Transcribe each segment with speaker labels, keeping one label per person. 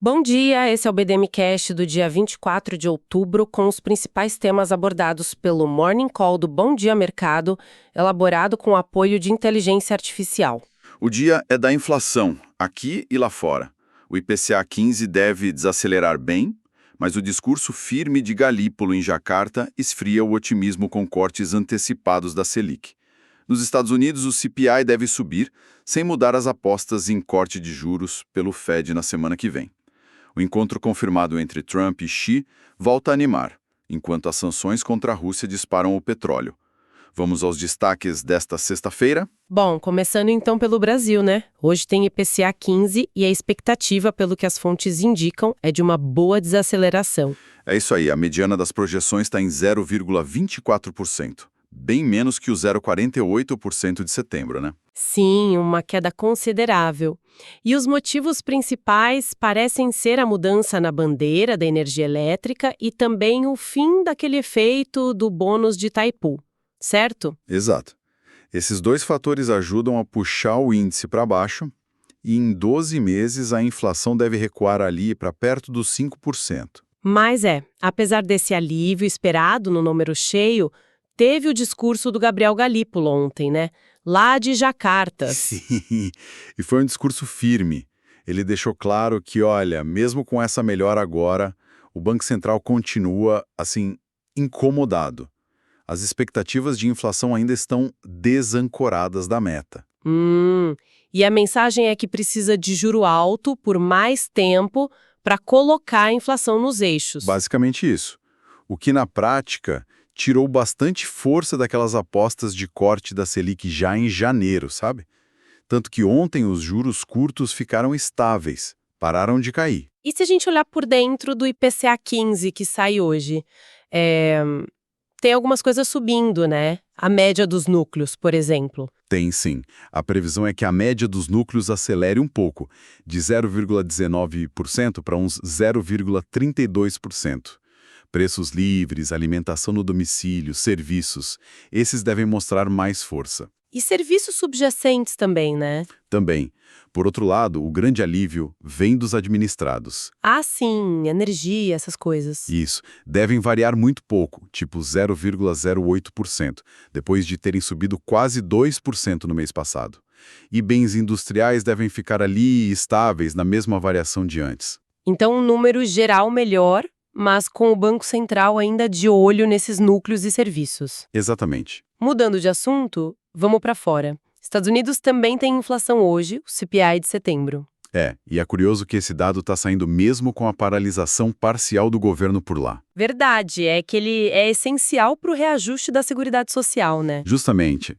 Speaker 1: Bom dia, esse é o BDMcast do dia 24 de outubro, com os principais temas abordados pelo Morning Call do Bom Dia Mercado, elaborado com o apoio de inteligência artificial.
Speaker 2: O dia é da inflação, aqui e lá fora. O IPCA 15 deve desacelerar bem, mas o discurso firme de Galípolo em Jacarta esfria o otimismo com cortes antecipados da Selic. Nos Estados Unidos, o CPI deve subir, sem mudar as apostas em corte de juros pelo Fed na semana que vem. O encontro confirmado entre Trump e Xi volta a animar, enquanto as sanções contra a Rússia disparam o petróleo. Vamos aos destaques desta sexta-feira?
Speaker 1: Bom, começando então pelo Brasil, né? Hoje tem IPCA 15 e a expectativa, pelo que as fontes indicam, é de uma boa desaceleração.
Speaker 2: É isso aí, a mediana das projeções está em 0,24%, bem menos que o 0,48% de setembro, né?
Speaker 1: Sim, uma queda considerável. E os motivos principais parecem ser a mudança na bandeira da energia elétrica e também o fim daquele efeito do bônus de Itaipu, certo?
Speaker 2: Exato. Esses dois fatores ajudam a puxar o índice para baixo e em 12 meses a inflação deve recuar ali para perto dos 5%.
Speaker 1: Mas apesar desse alívio esperado no número cheio, teve o discurso do Gabriel Galípolo ontem, né? Lá de Jacarta.
Speaker 2: Sim, e foi um discurso firme. Ele deixou claro que, olha, mesmo com essa melhora agora, o Banco Central continua, assim, incomodado. As expectativas de inflação ainda estão desancoradas da meta.
Speaker 1: E a mensagem é que precisa de juro alto por mais tempo para colocar a inflação nos eixos.
Speaker 2: Basicamente isso. O que, na prática, tirou bastante força daquelas apostas de corte da Selic já em janeiro, sabe? Tanto que ontem os juros curtos ficaram estáveis, pararam de cair.
Speaker 1: E se a gente olhar por dentro do IPCA 15 que sai hoje, tem algumas coisas subindo, né? A média dos núcleos, por exemplo.
Speaker 2: Tem sim. A previsão é que a média dos núcleos acelere um pouco, de 0,19% para uns 0,32%. Preços livres, alimentação no domicílio, serviços, esses devem mostrar mais força.
Speaker 1: E serviços subjacentes também, né?
Speaker 2: Também. Por outro lado, o grande alívio vem dos administrados.
Speaker 1: Ah, sim, energia, essas coisas.
Speaker 2: Isso, devem variar muito pouco, tipo 0,08%, depois de terem subido quase 2% no mês passado. E bens industriais devem ficar ali estáveis na mesma variação de antes.
Speaker 1: Então, um número geral melhor, mas com o Banco Central ainda de olho nesses núcleos e serviços.
Speaker 2: Exatamente.
Speaker 1: Mudando de assunto, vamos para fora. Estados Unidos também tem inflação hoje, o CPI de setembro.
Speaker 2: E é curioso que esse dado está saindo mesmo com a paralisação parcial do governo por lá.
Speaker 1: Verdade, é que ele é essencial para o reajuste da Seguridade Social, né?
Speaker 2: Justamente.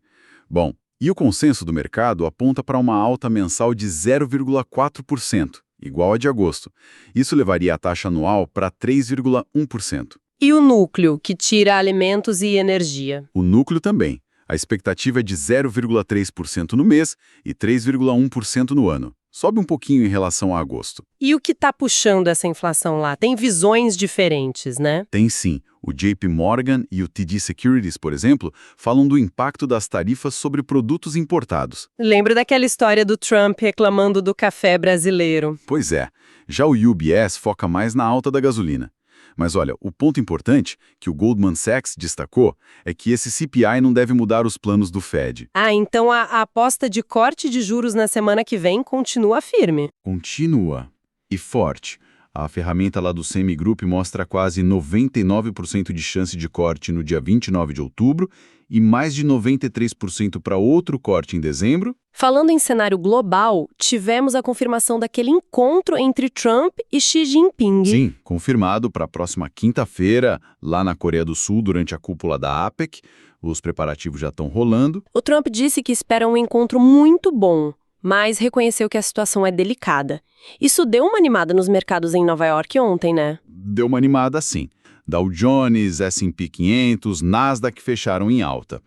Speaker 2: Bom, e o consenso do mercado aponta para uma alta mensal de 0,4%, igual a de agosto. Isso levaria a taxa anual para 3,1%.
Speaker 1: E o núcleo, que tira alimentos e energia?
Speaker 2: O núcleo também. A expectativa é de 0,3% no mês e 3,1% no ano. Sobe um pouquinho em relação a agosto.
Speaker 1: E o que está puxando essa inflação lá? Tem visões diferentes, né?
Speaker 2: Tem sim. O JP Morgan e o TD Securities, por exemplo, falam do impacto das tarifas sobre produtos importados.
Speaker 1: Lembro daquela história do Trump reclamando do café brasileiro.
Speaker 2: Pois é. Já o UBS foca mais na alta da gasolina. Mas olha, o ponto importante que o Goldman Sachs destacou é que esse CPI não deve mudar os planos do Fed.
Speaker 1: Ah, então a aposta de corte de juros na semana que vem continua firme.
Speaker 2: Continua. E forte. A ferramenta lá do Semigroup mostra quase 99% de chance de corte no dia 29 de outubro e mais de 93% para outro corte em dezembro.
Speaker 1: Falando em cenário global, tivemos a confirmação daquele encontro entre Trump e Xi Jinping.
Speaker 2: Sim, confirmado para a próxima quinta-feira, lá na Coreia do Sul, durante a cúpula da APEC. Os preparativos já estão rolando.
Speaker 1: O Trump disse que espera um encontro muito bom, mas reconheceu que a situação é delicada. Isso deu uma animada nos mercados em Nova York ontem, né?
Speaker 2: Deu uma animada, sim. Dow Jones, S&P 500, Nasdaq fecharam em alta.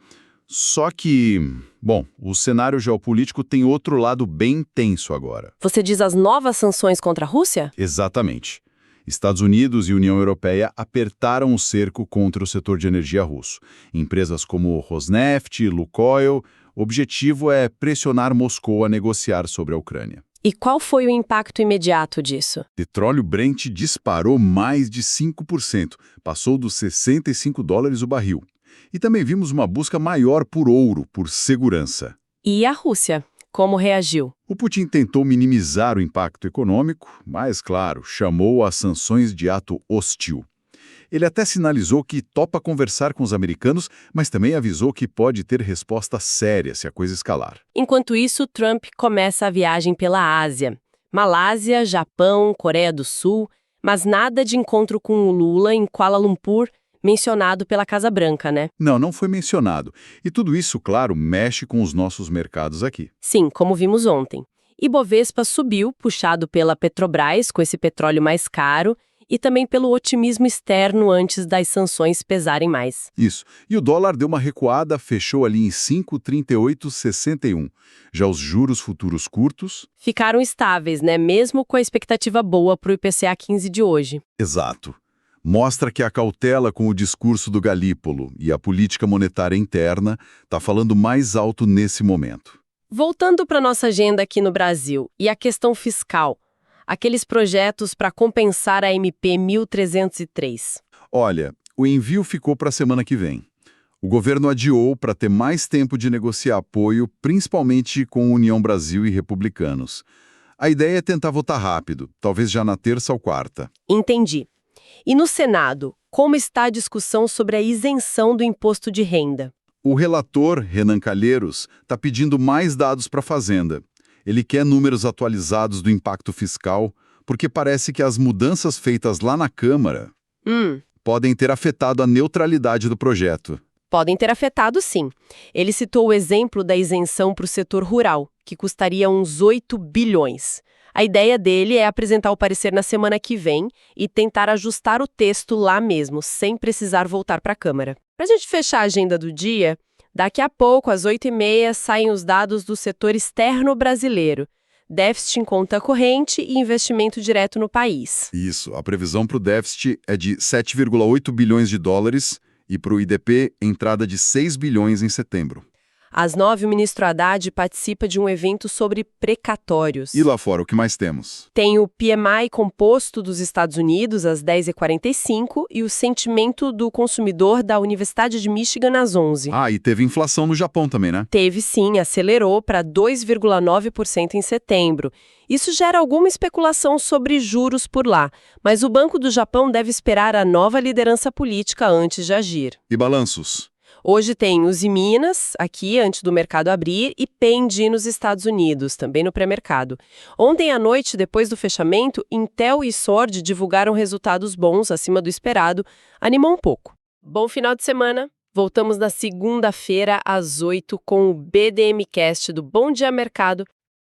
Speaker 2: Só que, bom, o cenário geopolítico tem outro lado bem tenso agora.
Speaker 1: Você diz as novas sanções contra a Rússia?
Speaker 2: Exatamente. Estados Unidos e União Europeia apertaram o cerco contra o setor de energia russo. Empresas como Rosneft, Lukoil, o objetivo é pressionar Moscou a negociar sobre a Ucrânia.
Speaker 1: E qual foi o impacto imediato disso?
Speaker 2: Petróleo Brent disparou mais de 5%, passou dos $65 o barril. E também vimos uma busca maior por ouro, por segurança.
Speaker 1: E a Rússia? Como reagiu?
Speaker 2: O Putin tentou minimizar o impacto econômico, mas, claro, chamou as sanções de ato hostil. Ele até sinalizou que topa conversar com os americanos, mas também avisou que pode ter resposta séria se a coisa escalar.
Speaker 1: Enquanto isso, Trump começa a viagem pela Ásia. Malásia, Japão, Coreia do Sul, mas nada de encontro com o Lula em Kuala Lumpur, mencionado pela Casa Branca, né?
Speaker 2: Não foi mencionado. E tudo isso, claro, mexe com os nossos mercados aqui.
Speaker 1: Sim, como vimos ontem. Ibovespa subiu, puxado pela Petrobras, com esse petróleo mais caro, e também pelo otimismo externo antes das sanções pesarem mais.
Speaker 2: Isso. E o dólar deu uma recuada, fechou ali em 5,3861. Já os juros futuros curtos...
Speaker 1: Ficaram estáveis, né? Mesmo com a expectativa boa para o IPCA 15 de hoje.
Speaker 2: Exato. Mostra que a cautela com o discurso do Galípolo e a política monetária interna está falando mais alto nesse momento.
Speaker 1: Voltando para nossa agenda aqui no Brasil e a questão fiscal, aqueles projetos para compensar a MP 1303.
Speaker 2: Olha, o envio ficou para a semana que vem. O governo adiou para ter mais tempo de negociar apoio, principalmente com União Brasil e republicanos. A ideia é tentar votar rápido, talvez já na terça ou quarta.
Speaker 1: Entendi. E no Senado, como está a discussão sobre a isenção do imposto de renda?
Speaker 2: O relator, Renan Calheiros, está pedindo mais dados para a Fazenda. Ele quer números atualizados do impacto fiscal, porque parece que as mudanças feitas lá na Câmara podem ter afetado a neutralidade do projeto.
Speaker 1: Podem ter afetado, sim. Ele citou o exemplo da isenção para o setor rural, que custaria uns 8 bilhões. A ideia dele é apresentar o parecer na semana que vem e tentar ajustar o texto lá mesmo, sem precisar voltar para a Câmara. Para a gente fechar a agenda do dia, daqui a pouco, às 8h30, saem os dados do setor externo brasileiro. Déficit em conta corrente e investimento direto no país.
Speaker 2: Isso, a previsão para o déficit é de 7,8 bilhões de dólares e para o IDP, entrada de 6 bilhões em setembro.
Speaker 1: Às 9h, o ministro Haddad participa de um evento sobre precatórios.
Speaker 2: E lá fora, o que mais temos?
Speaker 1: Tem o PMI composto dos Estados Unidos às 10h45 e o sentimento do consumidor da Universidade de Michigan às 11h.
Speaker 2: Ah, e teve inflação no Japão também, né?
Speaker 1: Teve sim, acelerou para 2,9% em setembro. Isso gera alguma especulação sobre juros por lá, mas o Banco do Japão deve esperar a nova liderança política antes de agir.
Speaker 2: E balanços?
Speaker 1: Hoje tem Uzi Minas, aqui antes do mercado abrir, e P&G nos Estados Unidos, também no pré-mercado. Ontem à noite, depois do fechamento, Intel e Sword divulgaram resultados bons, acima do esperado, animou um pouco. Bom final de semana, voltamos na segunda-feira às 8h com o BDMcast do Bom Dia Mercado